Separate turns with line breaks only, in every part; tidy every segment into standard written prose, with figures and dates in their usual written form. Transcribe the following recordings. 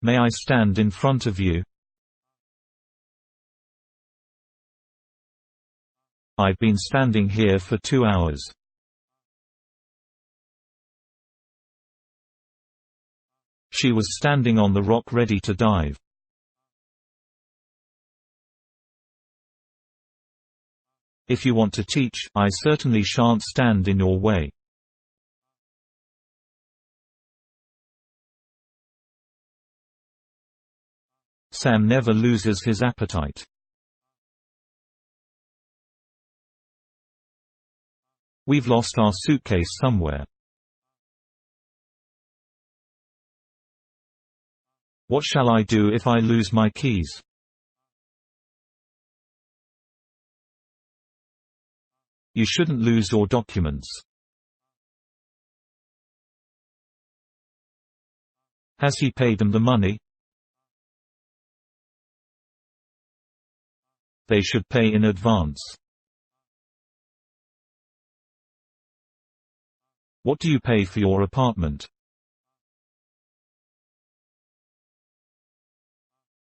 May I stand in front of you? I've been standing here for 2 hours. She was standing on the rock ready to dive. If you want to teach, I certainly shan't stand in your way. Sam never loses his appetite. We've lost our suitcase somewhere. What shall I do if I lose my keys? You shouldn't lose your documents. Has he paid them the money? They should pay in advance. What do you pay for your apartment?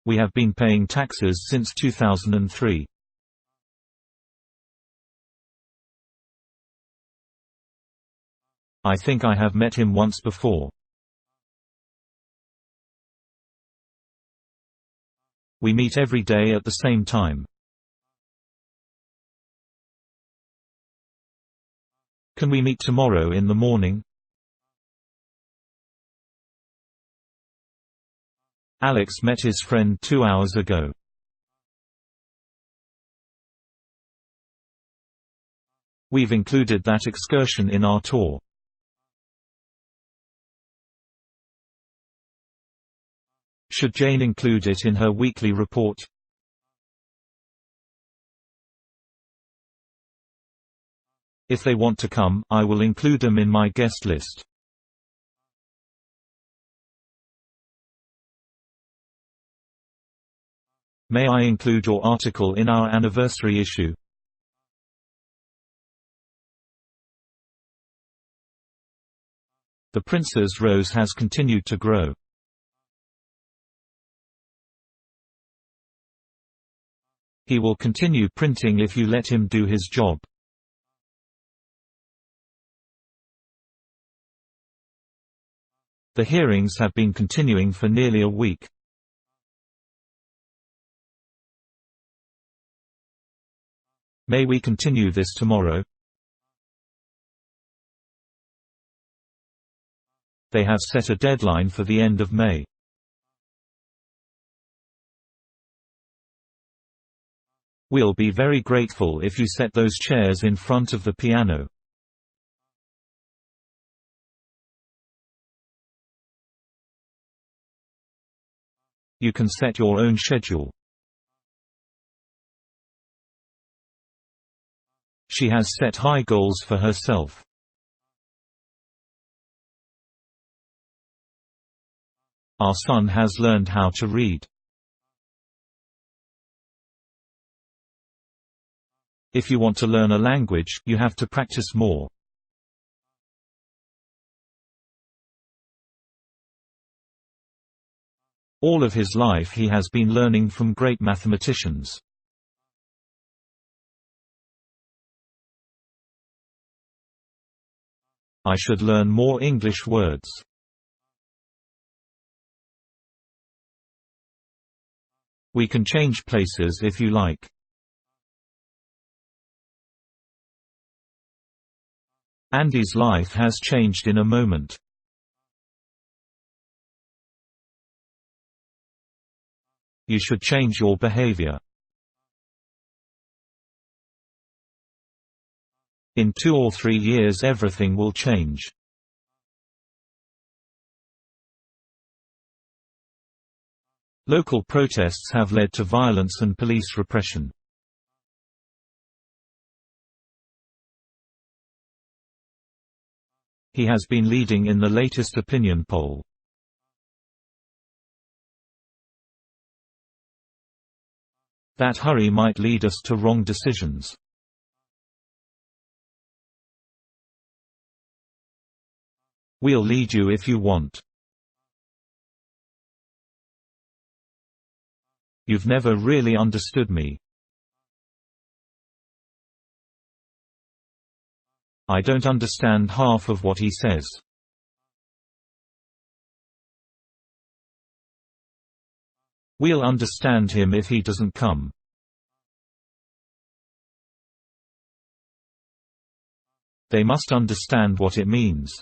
We have been paying taxes since 2003. I think I have met him once before. We meet every day at the same time. Can we meet tomorrow in the morning? Alex met his friend 2 hours ago. We've included that excursion in our tour. Should Jane include it in her weekly report? If they want to come, I will include them in my guest list. May I include your article in our anniversary issue? The Prince's Rose has continued to grow. He will continue printing if you let him do his job. The hearings have been continuing for nearly a week. May we continue this tomorrow? They have set a deadline for the end of May. We'll be very grateful if you set those chairs in front of the piano. You can set your own schedule. She has set high goals for herself. Our son has learned how to read. If you want to learn a language, you have to practice more. All of his life he has been learning from great mathematicians. I should learn more English words. We can change places if you like. Andy's life has changed in a moment. You should change your behavior. In 2 or 3 years everything will change. Local protests have led to violence and police repression. He has been leading in the latest opinion poll. That hurry might lead us to wrong decisions. We'll lead you if you want. You've never really understood me. I don't understand half of what he says. We'll understand him if he doesn't come. They must understand what it means.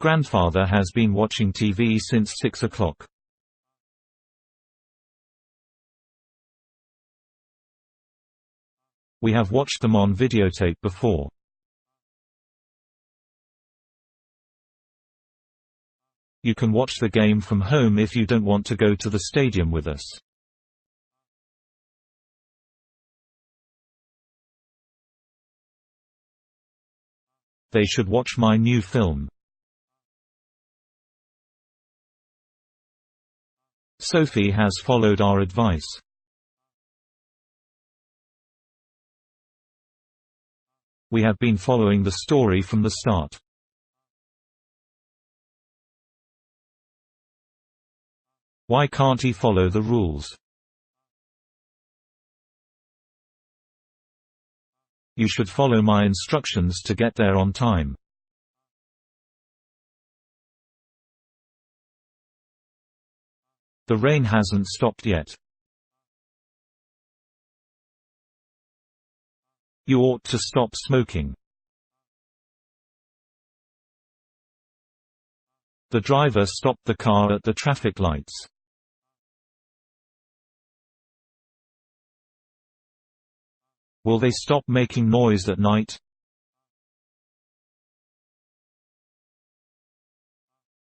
Grandfather has been watching TV since 6 o'clock. We have watched them on videotape before. You can watch the game from home if you don't want to go to the stadium with us. They should watch my new film. Sophie has followed our advice. We have been following the story from the start. Why can't he follow the rules? You should follow my instructions to get there on time. The rain hasn't stopped yet. You ought to stop smoking. The driver stopped the car at the traffic lights. Will they stop making noise at night?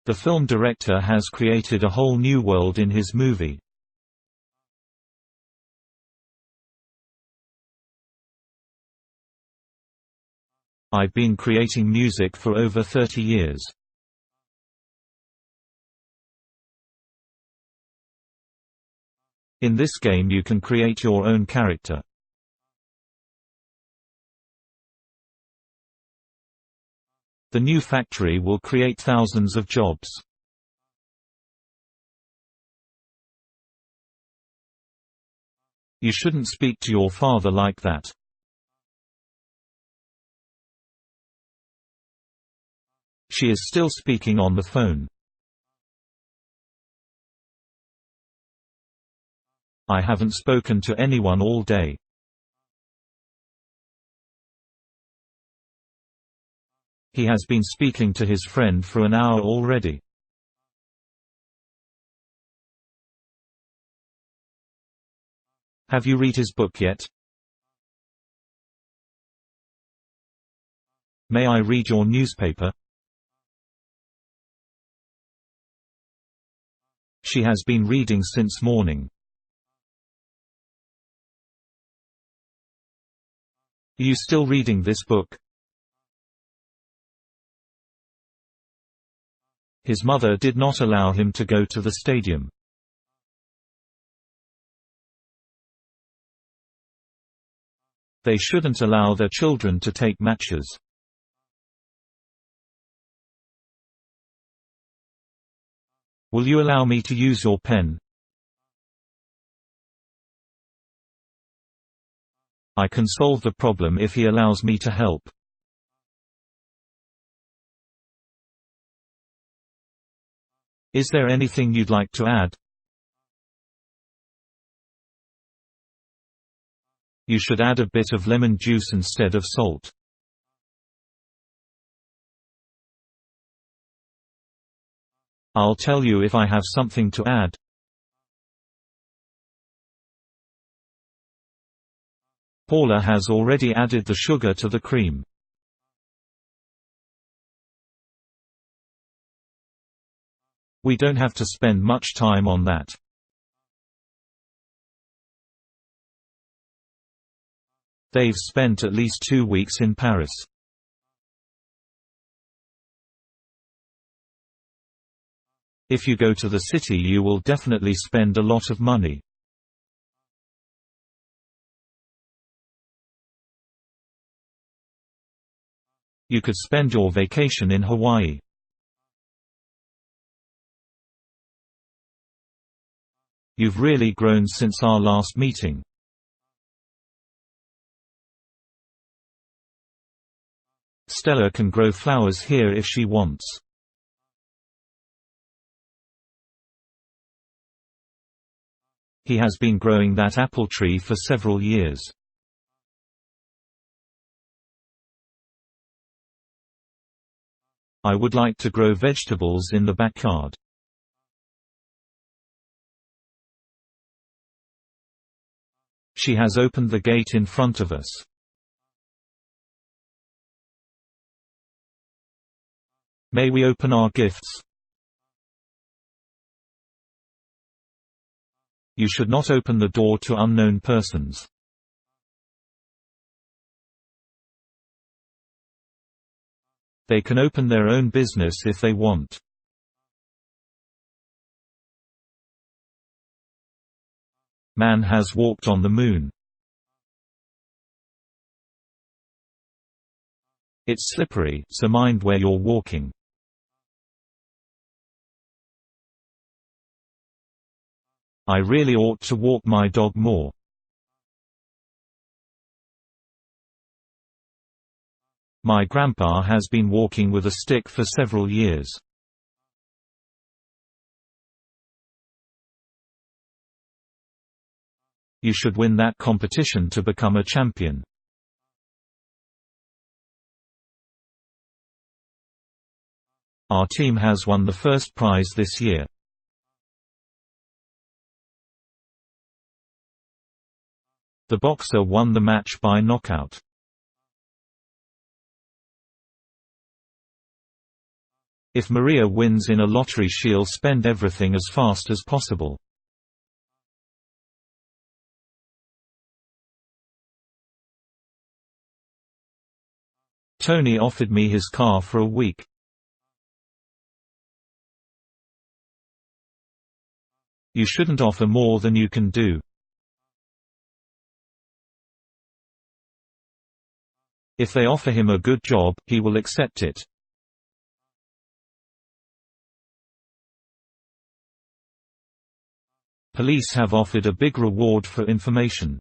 The film director has created a whole new world in his movie. I've been creating music for over 30 years. In this game you can create your own character. The new factory will create thousands of jobs. You shouldn't speak to your father like that. She is still speaking on the phone. I haven't spoken to anyone all day. He has been speaking to his friend for an hour already. Have you read his book yet? May I read your newspaper? She has been reading since morning. Are you still reading this book? His mother did not allow him to go to the stadium. They shouldn't allow their children to take matches. Will you allow me to use your pen? I can solve the problem if he allows me to help. Is there anything you'd like to add? You should add a bit of lemon juice instead of salt. I'll tell you if I have something to add. Paula has already added the sugar to the cream. We don't have to spend much time on that. They've spent at least 2 weeks in Paris. If you go to the city you will definitely spend a lot of money. You could spend your vacation in Hawaii. You've really grown since our last meeting. Stella can grow flowers here if she wants. He has been growing that apple tree for several years. I would like to grow vegetables in the backyard. She has opened the gate in front of us. May we open our gifts? You should not open the door to unknown persons. They can open their own business if they want. Man has walked on the moon. It's slippery, so mind where you're walking. I really ought to walk my dog more. My grandpa has been walking with a stick for several years. You should win that competition to become a champion. Our team has won the first prize this year. The boxer won the match by knockout. If Maria wins in a lottery, she'll spend everything as fast as possible. Tony offered me his car for a week. You shouldn't offer more than you can do. If they offer him a good job, he will accept it. Police have offered a big reward for information.